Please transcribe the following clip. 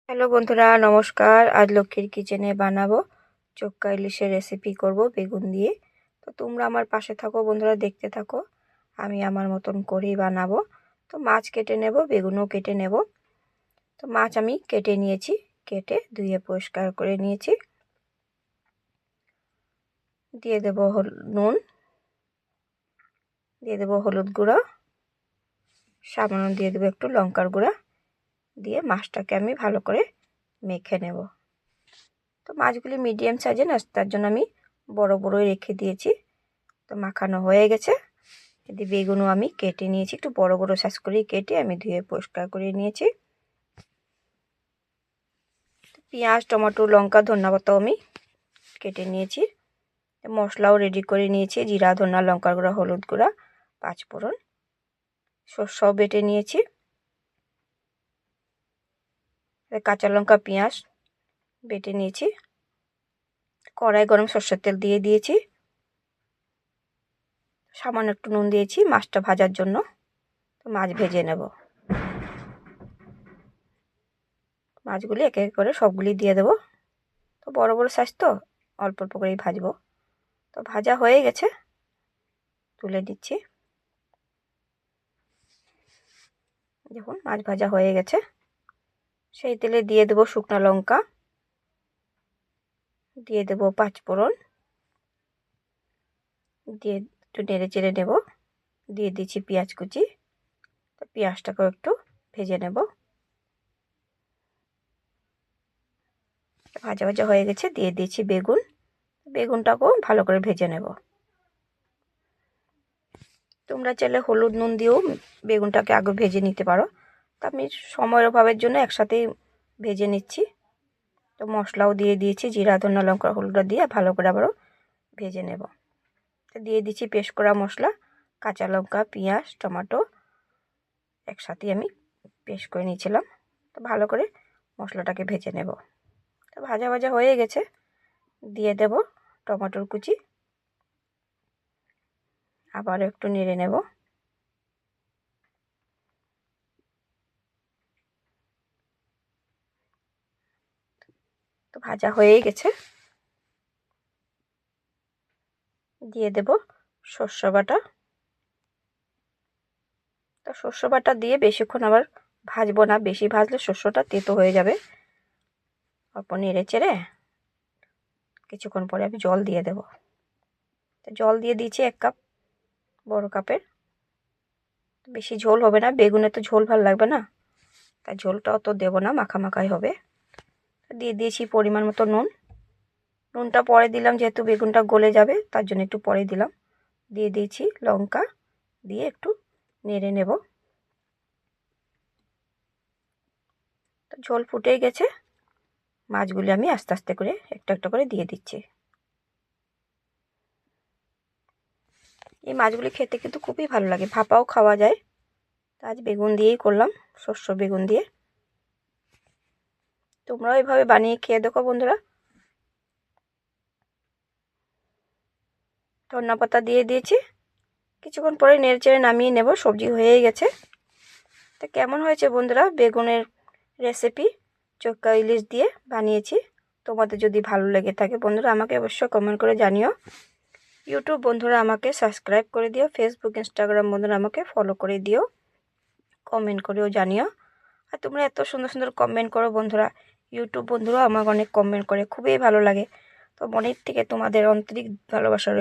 Hello বন্ধুরা, নমস্কার। আজ লক্ষ্মীর কিচেনে বানাবো চোক্কা ইলিশের রেসিপি করব বেগুন দিয়ে। তো তোমরা আমার পাশে থাকো বন্ধুরা, দেখতে থাকো। আমি আমার মতন করেই বানাবো। তো মাছ কেটে নেব, বেগুনও কেটে নেব। তো মাছ আমি কেটে নিয়েছি, কেটে ধুয়ে পরিষ্কার করে নিয়েছি। দিয়ে দেব নুন, দিয়ে দেব হলুদ গুঁড়ো, সামান্য দিয়ে দেবো একটু লঙ্কার গুঁড়া, দিয়ে মাছটাকে আমি ভালো করে মেখে নেব। তো মাছগুলি মিডিয়াম সাইজে না, তার জন্য আমি বড় বড়ই রেখে দিয়েছি। তো মাখানো হয়ে গেছে। এদিকে বেগুনও আমি কেটে নিয়েছি, একটু বড় বড় সাইজ করে কেটে আমি ধুয়ে পরিষ্কার করে নিয়েছি। পেঁয়াজ, টমেটো, লঙ্কা, ধনেপাতাও আমি কেটে নিয়েছি। মশলাও রেডি করে নিয়েছি, জিরা, ধনা, লঙ্কার গুঁড়া, হলুদ গুঁড়া, পাঁচফোড়ন, সর্ষেও বেটে নিয়েছি। কাঁচা লঙ্কা, পেঁয়াজ বেটে নিয়েছি। কড়াই গরম সরষের তেল দিয়ে দিয়েছি, সামান্য একটু নুন দিয়েছি মাছটা ভাজার জন্য। তো মাছ ভেজে নেব। মাছগুলি এক এক করে সবগুলি দিয়ে দেবো। তো বড় বড় সাইজ, তো অল্প অল্প করেই ভাজবো। তো ভাজা হয়ে গেছে, তুলে দিচ্ছি। দেখুন মাছ ভাজা হয়ে গেছে। সেই তেলে দিয়ে দেবো শুকনো লঙ্কা, দিয়ে দেবো পাঁচফোড়ন, দিয়ে একটু নেড়ে চেড়ে নেব। দিয়ে দিচ্ছি পেঁয়াজ কুচি। তো পেঁয়াজটাকেও একটু ভেজে নেব। ভাজা ভাজা হয়ে গেছে, দিয়ে দিচ্ছি বেগুন। বেগুনটাকেও ভালো করে ভেজে নেব। তোমরা চাইলে হলুদ নুন দিয়েও বেগুনটাকে আগে ভেজে নিতে পারো। তো আমি সময়ের অভাবের জন্য একসাথেই ভেজে নিচ্ছি। তো মশলাও দিয়ে দিয়েছি, জিরা, ধনা, লঙ্কা, হলুদটা দিয়ে ভালো করে আবারও ভেজে নেব। তো দিয়ে দিচ্ছি পেস্ট করা মশলা, কাঁচা লঙ্কা, পেঁয়াজ, টমেটো একসাথেই আমি পেস্ট করে নিয়েছিলাম। তো ভালো করে মশলাটাকে ভেজে নেব। তো ভাজা ভাজা হয়ে গেছে, দিয়ে দেব টমেটোর কুচি, আবার একটু নেড়ে নেব। তো ভাজা হয়ে গেছে, দিয়ে দেব সর্ষে বাটা। তো সর্ষে বাটা দিয়ে বেশিক্ষণ আবার ভাজবো না, বেশি ভাজলে শস্যটা তেতো হয়ে যাবে। অল্প নেড়ে চেড়ে কিছুক্ষণ পরে আমি জল দিয়ে দেব। তো জল দিয়ে দিয়েছি 1 কাপ, বড় কাপের। বেশি ঝোল হবে না, বেগুনে তো ঝোল ভালো লাগবে না, তাই ঝোলটাও তো দেবো না, মাখামাখাই হবে। দিয়ে দিয়েছি পরিমাণ মতো নুন। নুনটা পরে দিলাম, যেহেতু বেগুনটা গলে যাবে তার জন্য একটু পরে দিলাম। দিয়ে দিয়েছি লঙ্কা, দিয়ে একটু নেড়ে নেব। তো ঝোল ফুটে গেছে, মাছগুলি আমি আস্তে আস্তে করে একটা একটা করে দিয়ে দিচ্ছি। এই মাছগুলি খেতে কিন্তু খুবই ভালো লাগে, ভাপাও খাওয়া যায়। আজ বেগুন দিয়েই করলাম, শস্য বেগুন দিয়ে। তোমরাও এভাবে বানিয়ে খেয়ে দেখো বন্ধুরা। ধনেপাতা দিয়ে দিয়েছি, কিছুক্ষণ পরে নেড়েচেড়ে নামিয়ে নেব। সবজি হয়ে গেছে। তো কেমন হয়েছে বন্ধুরা বেগুনের রেসিপি চোক্কা ইলিশ দিয়ে বানিয়েছি? তোমাদের যদি ভালো লেগে থাকে বন্ধুরা আমাকে অবশ্যই কমেন্ট করে জানিও। ইউটিউব বন্ধুরা আমাকে সাবস্ক্রাইব করে দিও, ফেসবুক, ইনস্টাগ্রাম বন্ধুরা আমাকে ফলো করে দিও, কমেন্ট করেও জানিও। আর তোমরা এত সুন্দর সুন্দর কমেন্ট করো বন্ধুরা। ইউটিউব বন্ধুরা আমাকে অনেক কমেন্ট করে, খুবই ভালো লাগে। তো মনের থেকে তোমাদের আন্তরিক ভালোবাসা রইল।